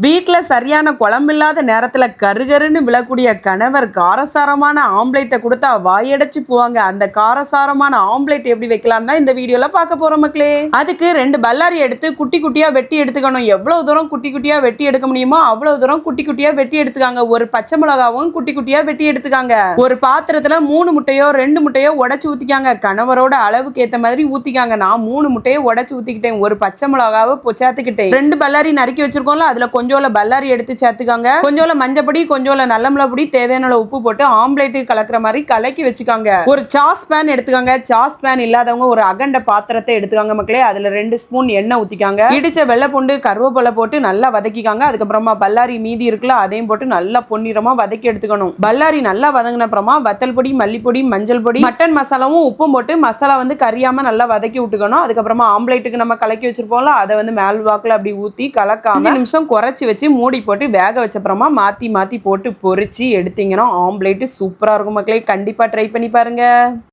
வீட்ல சரியான குழம்பில்லாத நேரத்துல கருகருன்னு விழக்கூடிய கணவர் காரசாரமான ஆம்லேட்டை கொடுத்தா வாயடைச்சு போவாங்க. அந்த காரசாரமான ஆம்லேட் எப்படி வைக்கலாம் தான் இந்த வீடியோல பார்க்க போறோம் மக்களே. அதுக்கு 2 பல்லாரி எடுத்து குட்டி குட்டியா வெட்டி எடுத்துக்கணும். எவ்வளவு தூரம் குட்டி குட்டியா வெட்டி எடுக்க முடியுமோ அவ்வளவு தூரம் குட்டி குட்டியா வெட்டி எடுத்துக்காங்க. ஒரு பச்சை மிளகாவும் குட்டி குட்டியா வெட்டி எடுத்துக்காங்க. ஒரு பாத்திரத்துல 3 முட்டையோ 2 முட்டையோ உடைச்சு ஊத்திக்காங்க. கணவரோட அளவுக்கு ஏத்த மாதிரி ஊத்திக்காங்க. நான் 3 முட்டையை உடைச்சு ஊத்திக்கிட்டேன். ஒரு பச்சை மிளகாவை சேர்த்துக்கிட்டேன். 2 பல்லாரி நறுக்கி வச்சிருக்கோம்ல, அதுல கொஞ்சோல பல்லாரி எடுத்து சேர்த்துக்காங்க. கொஞ்சோல மஞ்சப்பொடி, கொஞ்சோல நல்ல மிளகு பொடி, தேவையான உப்பு போட்டு ஆம்லேட்டுக்கு கலக்கிற மாதிரி கலக்கி வச்சுக்காங்க. ஒரு சாஸ் பேன் எடுத்துக்காங்க. சாஸ் பேன் இல்லாதவங்க ஒரு அகண்ட பாத்திரத்தை எடுத்துக்காங்க மக்களே. அதுல 2 ஸ்பூன் எண்ணெய் ஊத்திக்காங்க. இடிச்ச வெள்ளை பூண்டு கருவேப்பிலை போட்டு நல்லா வதக்கிக்காங்க. அதுக்கப்புறமா பல்லாரி மீதி இருக்குல்ல, அதையும் போட்டு நல்லா பொன்னிறமா வதக்கி எடுத்துக்கணும். பல்லாரி நல்லா வதங்கின அப்புறமா வத்தல் பொடி, மல்லிப்பொடி, மஞ்சள் பொடி, மட்டன் மசாலாவும் உப்பும் போட்டு மசாலா கரியாம நல்லா வதக்கி விட்டுக்கணும். அதுக்கப்புறமா ஆம்லேட்டுக்கு நம்ம கலக்கி வச்சிருப்போம்ல, அதை மேல் வாக்குல அப்படி ஊத்தி கலக்காம 5 நிமிஷம் குறைச்சி வச்சு மூடி போட்டு வேக வச்சப்புறமா மாத்தி மாத்தி போட்டு பொரிச்சு எடுத்தீங்கன்னா ஆம்லேட் சூப்பரா இருக்கும் மக்களே. கண்டிப்பா ட்ரை பண்ணி பாருங்க.